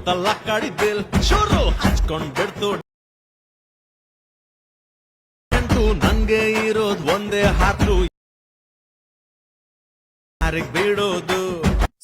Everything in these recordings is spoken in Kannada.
ಬಂತಲ್ಲ ಕಡಿದಿಲ್ ಶುರು ಹಚ್ಕೊಂಡ್ಬಿಡ್ತು ನಂಗೆ ಇರೋದ್ ಒಂದೇ ಹಾತು ಯಾರಿಗ್ ಬಿಡೋದು.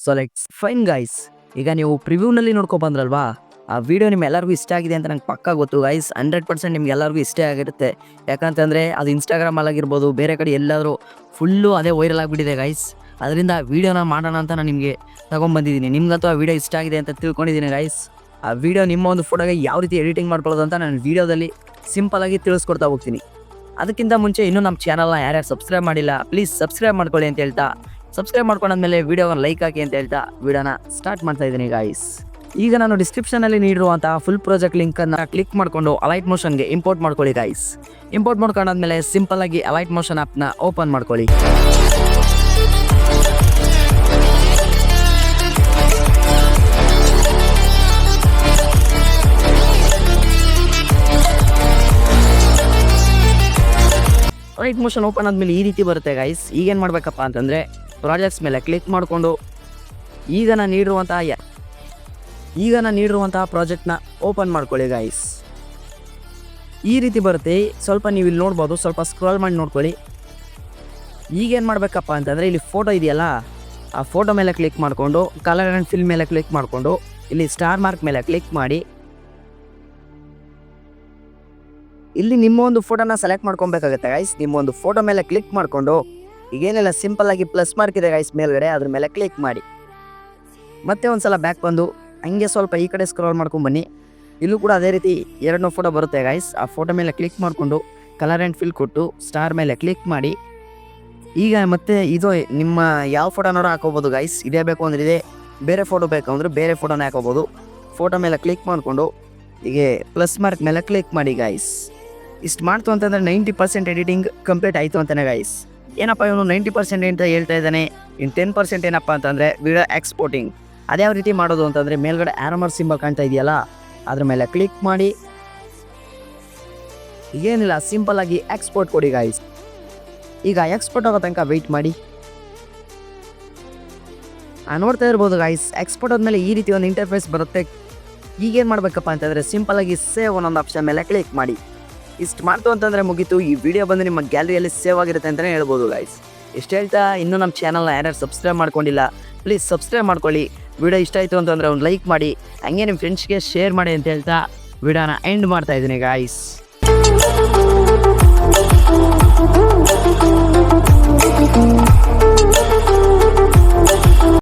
ಸೊ ಲೈಕ್ ಫೈನ್ ಗೈಸ್, ಈಗ ನೀವು ಪ್ರಿವ್ಯೂನಲ್ಲಿ ನೋಡ್ಕೊ ಬಂದ್ರಲ್ವಾ, ಆ ವಿಡಿಯೋ ನಿಮ್ಮೆಲ್ಲರಿಗೂ ಇಷ್ಟ ಆಗಿದೆ ಅಂತ ನಂಗೆ ಪಕ್ಕ ಗೊತ್ತು ಗೈಸ್. 100% ನಿಮ್ಗೆ ಎಲ್ಲರಿಗೂ ಇಷ್ಟ ಆಗಿರುತ್ತೆ. ಯಾಕಂತಂದರೆ ಅದು ಇನ್ಸ್ಟಾಗ್ರಾಮಲ್ಲಾಗಿರ್ಬೋದು, ಬೇರೆ ಕಡೆ ಎಲ್ಲಾದರೂ ಫುಲ್ಲು ಅದೇ ವೈರಲ್ ಆಗಿಬಿಟ್ಟಿದೆ ಗೈಸ್. ಅದರಿಂದ ಆ ವಿಡಿಯೋನ ಮಾಡೋಣ ಅಂತ ನಾನು ನಿಮಗೆ ತೊಗೊಂಬಂದಿದ್ದೀನಿ. ನಿಮ್ಗಂತೂ ಆ ವಿಡಿಯೋ ಇಷ್ಟ ಆಗಿದೆ ಅಂತ ತಿಳ್ಕೊಂಡಿದ್ದೀನಿ ಗೈಸ್. ಆ ವಿಡಿಯೋ ನಿಮ್ಮ ಒಂದು ಫೋಟೋಗೆ ಯಾವ ರೀತಿ ಎಡಿಟಿಂಗ್ ಮಾಡ್ಕೊಳ್ಳೋದು ಅಂತ ನಾನು ವಿಡಿಯೋದಲ್ಲಿ ಸಿಂಪಲಾಗಿ ತಿಳಿಸ್ಕೊಡ್ತಾ ಹೋಗ್ತೀನಿ. ಅದಕ್ಕಿಂತ ಮುಂಚೆ ಇನ್ನೂ ನಮ್ಮ ಚಾನಲ್ನ ಯಾರ್ಯಾರು ಸಬ್ಸ್ಕ್ರೈಬ್ ಮಾಡಿಲ್ಲ ಪ್ಲೀಸ್ ಸಬ್ಸ್ಕ್ರೈಬ್ ಮಾಡ್ಕೊಳ್ಳಿ ಅಂತ ಹೇಳ್ತಾ, ಸಬ್ಸ್ಕ್ರೈಬ್ ಮಾಡ್ಕೊಂಡಾದ್ಮೇಲೆ ವಿಡಿಯೋನ ಲೈಕ್ ಹಾಕಿ ಅಂತ ಹೇಳ್ತಾ ವಿಡಿಯೋನ ಸ್ಟಾರ್ಟ್ ಮಾಡ್ತಾ ಇದ್ದೀನಿ ಗೈಸ್. ಈಗ ನಾನು ಡಿಸ್ಕ್ರಿಪ್ಷನಲ್ಲಿ ನೀಡಿರುವಂತಹ ಫುಲ್ ಪ್ರಾಜೆಕ್ಟ್ ಲಿಂಕನ್ನು ಕ್ಲಿಕ್ ಮಾಡಿಕೊಂಡು ಅಲೈಟ್ ಮೋಷನ್ಗೆ ಇಂಪೋರ್ಟ್ ಮಾಡ್ಕೊಳ್ಳಿ ಗೈಸ್. ಇಂಪೋರ್ಟ್ ಮಾಡ್ಕೊಂಡಾದ್ಮೇಲೆ ಸಿಂಪಲಾಗಿ ಅಲೈಟ್ ಮೋಷನ್ ಆ್ಯಪ್ನ ಓಪನ್ ಮಾಡ್ಕೊಳ್ಳಿ. ಅಲೈಟ್ ಮೋಷನ್ ಓಪನ್ ಆದಮೇಲೆ ಈ ರೀತಿ ಬರುತ್ತೆ ಗೈಸ್. ಈಗೇನು ಮಾಡಬೇಕಪ್ಪ ಅಂತಂದರೆ ಪ್ರಾಜೆಕ್ಟ್ಸ್ ಮೇಲೆ ಕ್ಲಿಕ್ ಮಾಡಿಕೊಂಡು ಈಗ ನಾನು ನೀಡಿರುವಂತಹ ಪ್ರಾಜೆಕ್ಟ್ನ ಓಪನ್ ಮಾಡ್ಕೊಳ್ಳಿ ಗೈಸ್. ಈ ರೀತಿ ಬರುತ್ತೆ. ಸ್ವಲ್ಪ ನೀವು ಇಲ್ಲಿ ನೋಡ್ಬೋದು, ಸ್ವಲ್ಪ ಸ್ಕ್ರಾಲ್ ಮಾಡಿ ನೋಡ್ಕೊಳ್ಳಿ. ಈಗೇನು ಮಾಡಬೇಕಪ್ಪ ಅಂತಂದರೆ ಇಲ್ಲಿ ಫೋಟೋ ಇದೆಯಲ್ಲ, ಆ ಫೋಟೋ ಮೇಲೆ ಕ್ಲಿಕ್ ಮಾಡಿಕೊಂಡು ಕಲರ್ ಆ್ಯಂಡ್ ಫಿಲ್ ಮೇಲೆ ಕ್ಲಿಕ್ ಮಾಡಿಕೊಂಡು ಇಲ್ಲಿ ಸ್ಟಾರ್ ಮಾರ್ಕ್ ಮೇಲೆ ಕ್ಲಿಕ್ ಮಾಡಿ ಇಲ್ಲಿ ನಿಮ್ಮ ಒಂದು ಫೋಟೋನ ಸೆಲೆಕ್ಟ್ ಮಾಡ್ಕೊಬೇಕಾಗುತ್ತೆ ಗೈಸ್. ನಿಮ್ಮ ಒಂದು ಫೋಟೋ ಮೇಲೆ ಕ್ಲಿಕ್ ಮಾಡಿಕೊಂಡು ಈಗೇನೆಲ್ಲ ಸಿಂಪಲ್ಲಾಗಿ ಪ್ಲಸ್ ಮಾರ್ಕ್ ಇದೆ ಗೈಸ್ ಮೇಲ್ಗಡೆ, ಅದ್ರ ಮೇಲೆ ಕ್ಲಿಕ್ ಮಾಡಿ ಮತ್ತೆ ಒಂದು ಸಲ ಬ್ಯಾಕ್ ಬಂದು ಹಂಗೆ ಸ್ವಲ್ಪ ಈ ಕಡೆ ಸ್ಕ್ರಾಲ್ ಮಾಡ್ಕೊಂಡು ಬನ್ನಿ. ಇಲ್ಲೂ ಕೂಡ ಅದೇ ರೀತಿ 2 ಫೋಟೋ ಬರುತ್ತೆ ಗೈಸ್. ಆ ಫೋಟೋ ಮೇಲೆ ಕ್ಲಿಕ್ ಮಾಡಿಕೊಂಡು ಕಲರ್ ಆ್ಯಂಡ್ ಫಿಲ್ ಕೊಟ್ಟು ಸ್ಟಾರ್ ಮೇಲೆ ಕ್ಲಿಕ್ ಮಾಡಿ ಈಗ ಮತ್ತೆ ಇದು ನಿಮ್ಮ ಯಾವ ಫೋಟೋನಾರು ಹಾಕೋಬೋದು ಗೈಸ್. ಇದೇ ಬೇಕು ಅಂದರೆ ಇದೆ, ಬೇರೆ ಫೋಟೋ ಬೇಕು ಅಂದರೆ ಬೇರೆ ಫೋಟೋನೇ ಹಾಕೋಬೋದು. ಫೋಟೋ ಮೇಲೆ ಕ್ಲಿಕ್ ಮಾಡಿಕೊಂಡು ಹೀಗೆ ಪ್ಲಸ್ ಮಾರ್ಕ್ ಮೇಲೆ ಕ್ಲಿಕ್ ಮಾಡಿ ಗೈಸ್. ಇಷ್ಟು ಮಾಡ್ತು ಅಂತಂದರೆ 90% ಎಡಿಟಿಂಗ್ ಕಂಪ್ಲೀಟ್ ಆಯಿತು ಅಂತಾನೆ ಗೈಸ್. ಏನಪ್ಪ ಇವನು 90% ಅಂತ ಹೇಳ್ತಾ ಇದ್ದಾನೆ, ಇನ್ನು 10% ಏನಪ್ಪ ಅಂತಂದರೆ ವಿಡಿಯೋ ಎಕ್ಸ್ಪೋರ್ಟಿಂಗ್. ಅದ್ಯಾವ ರೀತಿ ಮಾಡೋದು ಅಂತಂದರೆ ಮೇಲ್ಗಡೆ ಆರಮರ್ ಸಿಂಬಲ್ ಕಾಣ್ತಾ ಇದೆಯಲ್ಲ, ಅದ್ರ ಮೇಲೆ ಕ್ಲಿಕ್ ಮಾಡಿ ಏನಿಲ್ಲ ಸಿಂಪಲ್ಲಾಗಿ ಎಕ್ಸ್ಪೋರ್ಟ್ ಕೊಡಿ ಗೈಸ್. ಈಗ ಎಕ್ಸ್ಪೋರ್ಟ್ ಆಗೋ ತನಕ ವೆಯ್ಟ್ ಮಾಡಿ. ನೋಡ್ತಾ ಇರ್ಬೋದು ಗೈಸ್, ಎಕ್ಸ್ಪೋರ್ಟ್ ಆದಮೇಲೆ ಈ ರೀತಿ ಒಂದು ಇಂಟರ್ಫೇಸ್ ಬರುತ್ತೆ. ಈಗೇನು ಮಾಡಬೇಕಪ್ಪ ಅಂತಂದರೆ ಸಿಂಪಲ್ಲಾಗಿ ಸೇವ್ ಅನ್ನೊಂದು ಆಪ್ಷನ್ ಮೇಲೆ ಕ್ಲಿಕ್ ಮಾಡಿ. ಇಷ್ಟು ಮಾಡ್ತು ಅಂತಂದರೆ ಮುಗೀತು. ಈ ವಿಡಿಯೋ ಬಂದು ನಿಮ್ಮ ಗ್ಯಾಲರಿಯಲ್ಲಿ ಸೇವ್ ಆಗಿರುತ್ತೆ ಅಂತಲೇ ಹೇಳ್ಬೋದು ಗೈಸ್. ಇಷ್ಟು ಹೇಳ್ತಾ ಇನ್ನೂ ನಮ್ಮ ಚಾನಲ್ನ ಯಾರ್ಯಾರು ಸಬ್ಸ್ಕ್ರೈಬ್ ಮಾಡ್ಕೊಂಡಿಲ್ಲ ಪ್ಲೀಸ್ ಸಬ್ಸ್ಕ್ರೈಬ್ ಮಾಡ್ಕೊಳ್ಳಿ. ವಿಡಿಯೋ ಇಷ್ಟ ಆಯಿತು ಅಂತಂದರೆ ಒಂದು ಲೈಕ್ ಮಾಡಿ, ಹಂಗೆ ನಿಮ್ಮ ಫ್ರೆಂಡ್ಸ್ಗೆ ಶೇರ್ ಮಾಡಿ ಅಂತ ಹೇಳ್ತಾ ವಿಡಿಯೋನ ಎಂಡ್ ಮಾಡ್ತಾ ಇದ್ದೀನಿ ಗೈಸ್.